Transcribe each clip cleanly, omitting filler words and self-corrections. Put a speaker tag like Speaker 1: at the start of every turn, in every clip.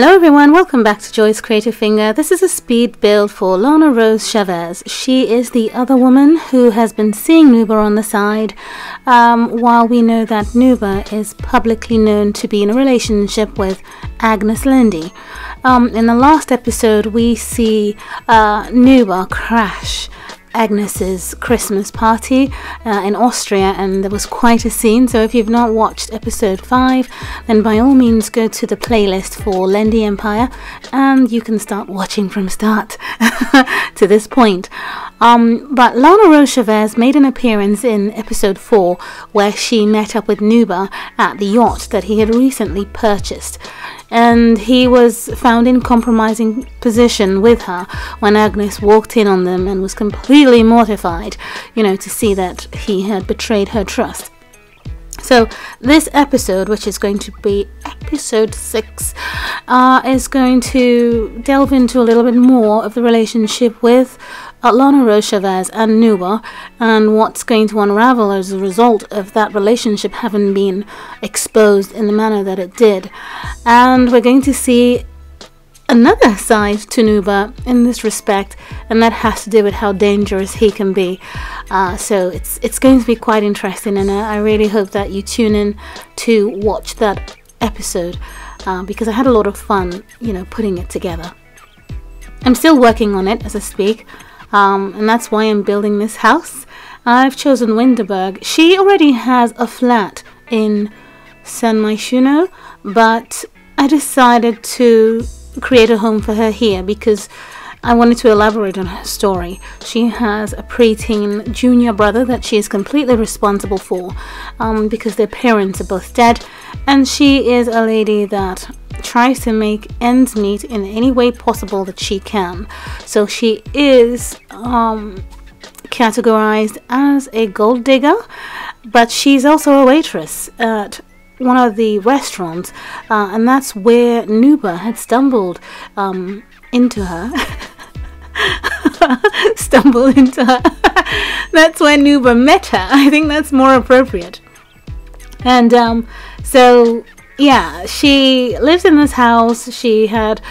Speaker 1: Hello everyone, welcome back to Joy's Creative Finger. This is a speed build for Lana-Rose Chavez. She is the other woman who has been seeing Nubar on the side, while we know that Nubar is publicly known to be in a relationship with Agnes Lendi. In the last episode we see Nubar crash Agnes's Christmas party in Austria, and there was quite a scene. So if you've not watched episode 5, then by all means go to the playlist for Lendi Empire and you can start watching from start to this point. But Lana-Rose Chavez made an appearance in episode 4 where she met up with Nubar at the yacht that he had recently purchased, and he was found in compromising position with her when Agnes walked in on them and was completely mortified, to see that he had betrayed her trust. So this episode, which is going to be episode 6, is going to delve into a little bit more of the relationship with Lana-Rose Chavez and Nubar, and what's going to unravel as a result of that relationship having been exposed in the manner that it did. And we're going to see another side to Nubar in this respect, and that has to do with how dangerous he can be. So it's going to be quite interesting, and I really hope that you tune in to watch that episode, because I had a lot of fun, putting it together. I'm still working on it as I speak, and that's why I'm building this house. I've chosen Winterberg. She already has a flat in San Myshuno, but I decided to create a home for her here because I wanted to elaborate on her story. She has a preteen junior brother that she is completely responsible for, because their parents are both dead, and she is a lady that tries to make ends meet in any way possible that she can. So she is categorized as a gold digger, but she's also a waitress at one of the restaurants, and that's where Nubar had stumbled into her. Stumbled into her. That's where Nubar met her. I think that's more appropriate. And so yeah, she lives in this house. She had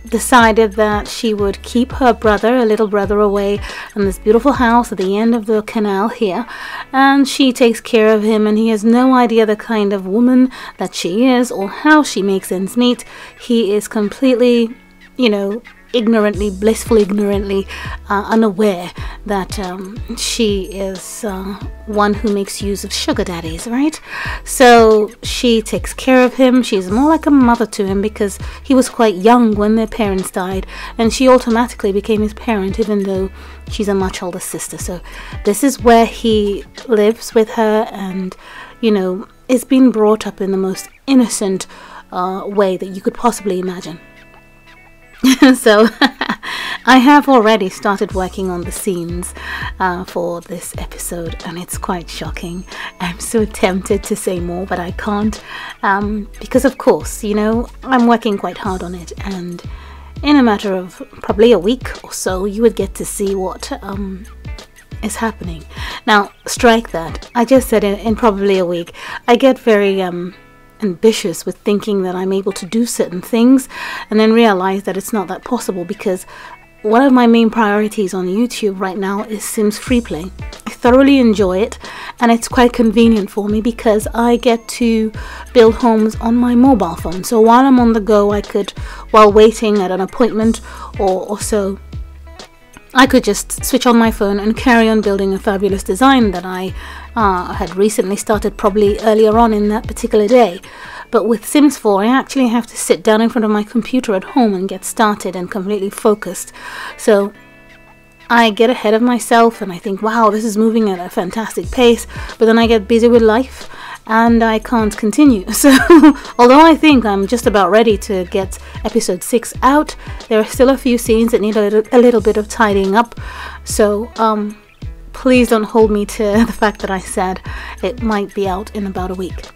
Speaker 1: decided that she would keep her brother, a little brother, away in this beautiful house at the end of the canal here, and she takes care of him, and he has no idea the kind of woman that she is or how she makes ends meet. He is completely, blissfully ignorantly unaware that she is one who makes use of sugar daddies, right? So she takes care of him. She's more like a mother to him because he was quite young when their parents died, and she automatically became his parent even though she's a much older sister. So this is where he lives with her, and is being brought up in the most innocent way that you could possibly imagine. So I have already started working on the scenes for this episode, and it's quite shocking. I'm so tempted to say more, but I can't, because of course, I'm working quite hard on it, and in a matter of probably a week or so you would get to see what is happening. Now strike that, I just said in probably a week. I get very ambitious with thinking that I'm able to do certain things, and then realize that it's not that possible, because one of my main priorities on YouTube right now is Sims Freeplay. I thoroughly enjoy it, and it's quite convenient for me because I get to build homes on my mobile phone. So while I'm on the go, I could, while waiting at an appointment or so, I could just switch on my phone and carry on building a fabulous design that I had recently started probably earlier on in that particular day. But with Sims 4, I actually have to sit down in front of my computer at home and get started and completely focused. So I get ahead of myself and I think, wow, this is moving at a fantastic pace, but then I get busy with life and I can't continue. So although I think I'm just about ready to get episode 6 out, there are still a few scenes that need a little bit of tidying up. So please don't hold me to the fact that I said it might be out in about a week.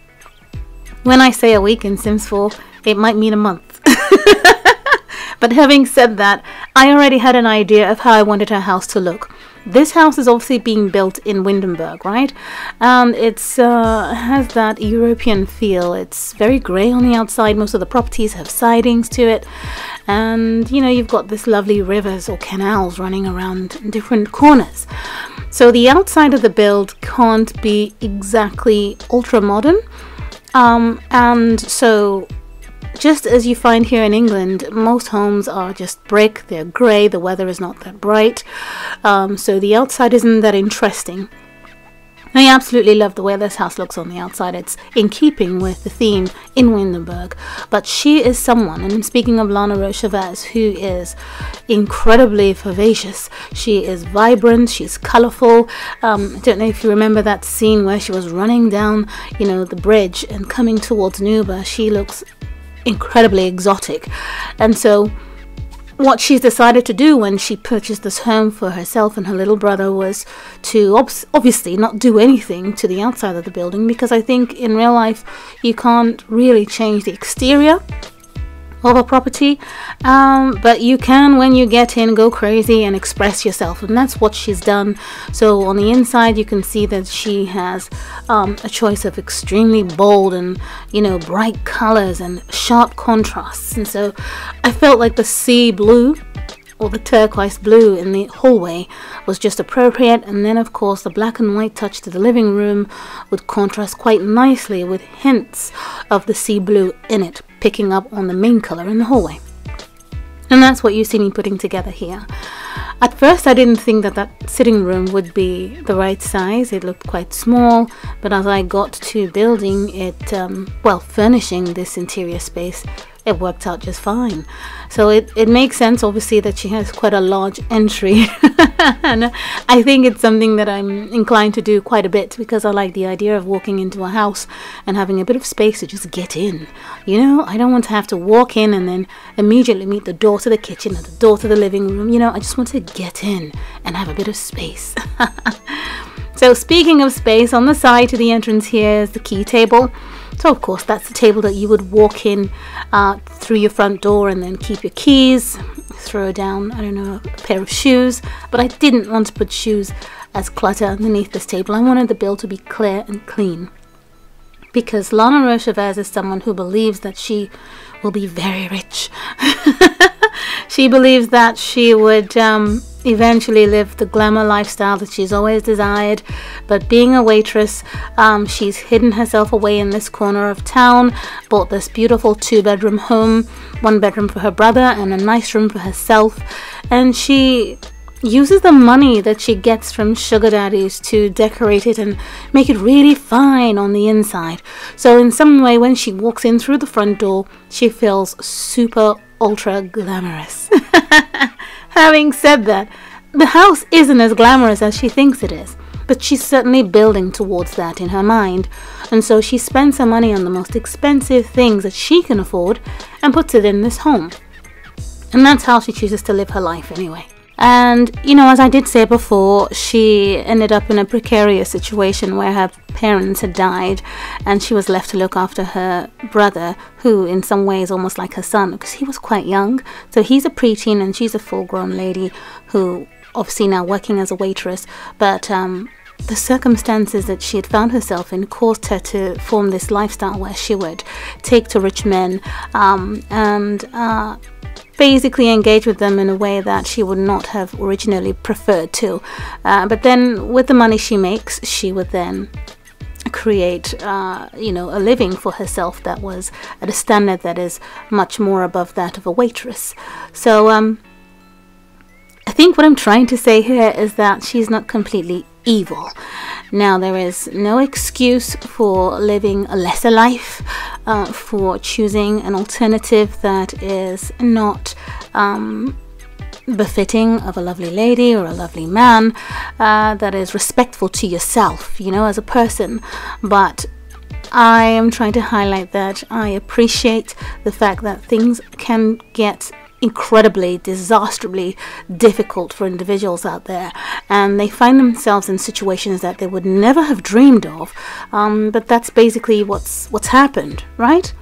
Speaker 1: When I say a week in Sims 4, it might mean a month. But having said that, I already had an idea of how I wanted her house to look. This house is obviously being built in Windenburg, right? And it's has that European feel. It's very grey on the outside. Most of the properties have sidings to it, and you know, you've got this lovely rivers or canals running around in different corners. So the outside of the build can't be exactly ultra modern, and so just as you find here in England, most homes are just brick, they're grey, the weather is not that bright, so the outside isn't that interesting. I absolutely love the way this house looks on the outside. It's in keeping with the theme in Windenburg. But she is someone, and I'm speaking of Lana-Rose Chavez, who is incredibly vivacious. She is vibrant, she's colourful. I don't know if you remember that scene where she was running down, you know, the bridge and coming towards Nubar. She looks incredibly exotic, and so what she's decided to do when she purchased this home for herself and her little brother was to obviously not do anything to the outside of the building, because I think in real life you can't really change the exterior of a property, but you can, when you get in, go crazy and express yourself, and that's what she's done. So on the inside you can see that she has a choice of extremely bold and, you know, bright colors and sharp contrasts, and so I felt like the sea blue or the turquoise blue in the hallway was just appropriate, and then of course the black and white touch to the living room would contrast quite nicely with hints of the sea blue in it, picking up on the main color in the hallway. And that's what you see me putting together here. At first I didn't think that that sitting room would be the right size. It looked quite small, but as I got to building it, well, furnishing this interior space, it worked out just fine. So it makes sense, obviously, that she has quite a large entry. And I think it's something that I'm inclined to do quite a bit, because I like the idea of walking into a house and having a bit of space to just get in. You know, I don't want to have to walk in and then immediately meet the door to the kitchen or the door to the living room. You know, I just want to get in and have a bit of space. So speaking of space, on the side to the entrance here is the key table. So of course that's the table that you would walk in through your front door and then keep your keys, throw down, I don't know, a pair of shoes. But I didn't want to put shoes as clutter underneath this table. I wanted the build to be clear and clean, because Lana-Rose Chavez is someone who believes that she will be very rich. She believes that she would eventually live the glamour lifestyle that she's always desired, but being a waitress, she's hidden herself away in this corner of town, bought this beautiful 2-bedroom home, 1 bedroom for her brother and a nice room for herself, and she uses the money that she gets from sugar daddies to decorate it and make it really fine on the inside. So in some way, when she walks in through the front door, she feels super ultra glamorous. Having said that, the house isn't as glamorous as she thinks it is, but she's certainly building towards that in her mind, and so she spends her money on the most expensive things that she can afford and puts it in this home. And that's how she chooses to live her life anyway. And you know, as I did say before, she ended up in a precarious situation where her parents had died and she was left to look after her brother, who in some ways almost like her son, because he was quite young. So he's a preteen and she's a full-grown lady who obviously now working as a waitress, but the circumstances that she had found herself in caused her to form this lifestyle where she would take to rich men and basically engage with them in a way that she would not have originally preferred to. But then with the money she makes, she would then create you know, a living for herself that was at a standard that is much more above that of a waitress. So I think what I'm trying to say here is that she's not completely evil. Now, there is no excuse for living a lesser life, for choosing an alternative that is not befitting of a lovely lady or a lovely man, that is respectful to yourself, you know, as a person. But I am trying to highlight that I appreciate the fact that things can get incredibly, disastrously difficult for individuals out there, and they find themselves in situations that they would never have dreamed of, but that's basically what's happened, right?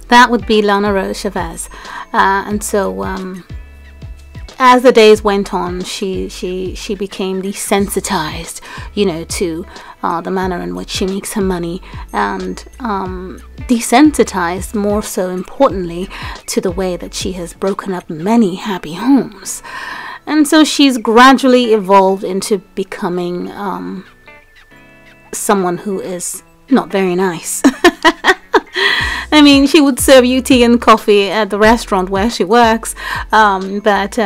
Speaker 1: That would be Lana-Rose Chavez. And so as the days went on, she became desensitized, to the manner in which she makes her money, and desensitized, more so importantly, to the way that she has broken up many happy homes. And so she's gradually evolved into becoming someone who is not very nice. I mean, she would serve you tea and coffee at the restaurant where she works, but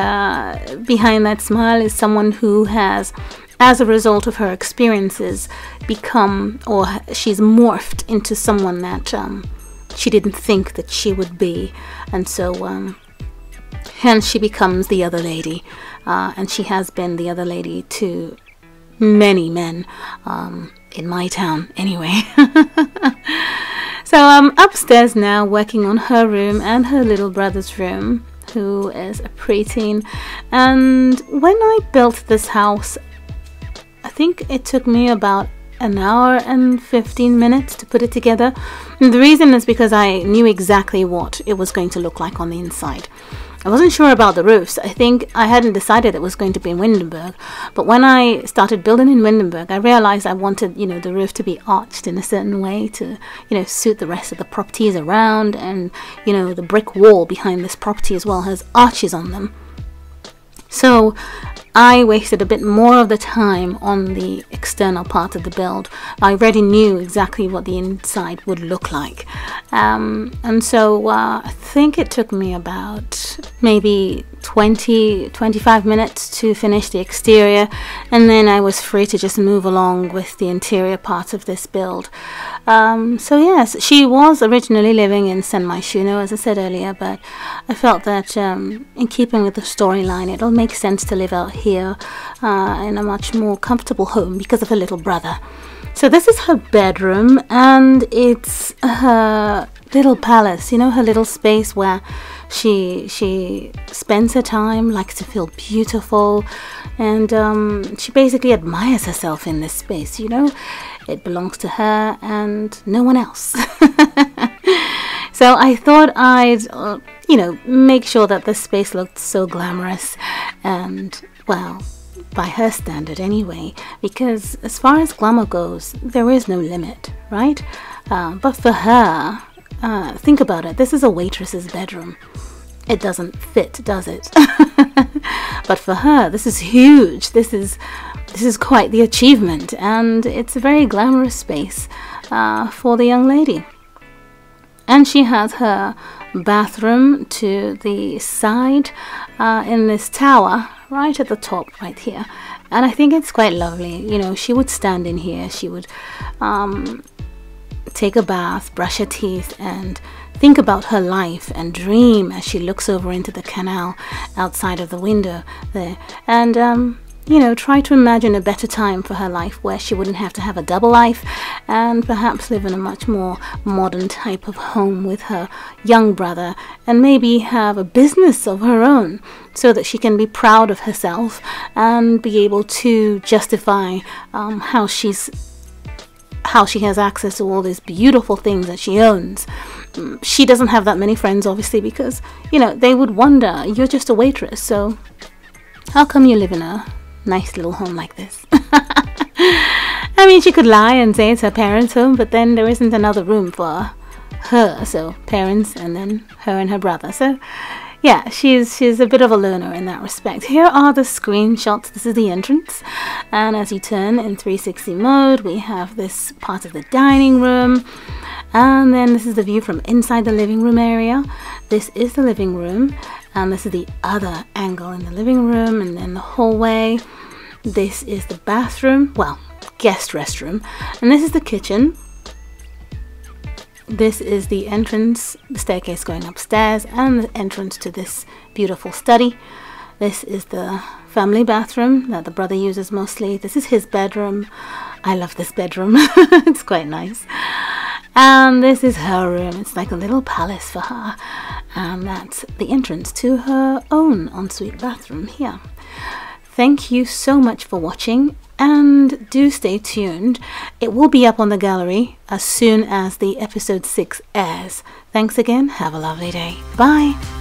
Speaker 1: behind that smile is someone who has, as a result of her experiences, become, or she's morphed into someone that she didn't think that she would be. And so hence she becomes the other lady, and she has been the other lady to many men, in my town anyway. So I'm upstairs now working on her room and her little brother's room, who is a preteen. And when I built this house, I think it took me about an hour and 15 minutes to put it together. And the reason is because I knew exactly what it was going to look like on the inside. I wasn't sure about the roofs. I think I hadn't decided it was going to be in Windenburg. But when I started building in Windenburg, I realized I wanted, the roof to be arched in a certain way to, suit the rest of the properties around. And, the brick wall behind this property as well has arches on them. So I wasted a bit more of the time on the external part of the build. I already knew exactly what the inside would look like. And so I think it took me about maybe 20-25 minutes to finish the exterior, and then I was free to just move along with the interior part of this build. So yes, she was originally living in Saint-Myshuno, as I said earlier, but I felt that in keeping with the storyline, it'll make sense to live out here in a much more comfortable home because of her little brother. So this is her bedroom, and it's her little palace, her little space where she spends her time, likes to feel beautiful, and she basically admires herself in this space. It belongs to her and no one else. So I thought I'd make sure that this space looked so glamorous, and well, by her standard anyway, because as far as glamour goes, there is no limit, right? But for her, think about it, this is a waitress's bedroom. It doesn't fit, does it? But for her, this is huge. This is quite the achievement, and it's a very glamorous space for the young lady. And she has her bathroom to the side in this tower right at the top right here, and I think it's quite lovely. She would stand in here, she would take a bath, brush her teeth, and think about her life and dream as she looks over into the canal outside of the window there, and try to imagine a better time for her life where she wouldn't have to have a double life, and perhaps live in a much more modern type of home with her young brother, and maybe have a business of her own so that she can be proud of herself and be able to justify how she has access to all these beautiful things that she owns. She doesn't have that many friends, obviously, because they would wonder, you're just a waitress, so how come you live in a nice little home like this? I mean, she could lie and say it's her parents' home, but then there isn't another room for her, so parents and then her and her brother. So yeah, she's a bit of a loner in that respect. Here are the screenshots. This is the entrance, and as you turn in 360 mode, we have this part of the dining room, and then this is the view from inside the living room area. This is the living room, and this is the other angle in the living room, and then the hallway. This is the bathroom, well, guest restroom, and this is the kitchen. This is the entrance, the staircase going upstairs, and the entrance to this beautiful study. This is the family bathroom that the brother uses mostly. This is his bedroom. I love this bedroom. It's quite nice. And this is her room. It's like a little palace for her. And that's the entrance to her own ensuite bathroom here. Thank you so much for watching, and do stay tuned. It will be up on the gallery as soon as the episode 6 airs. Thanks again. Have a lovely day. Bye.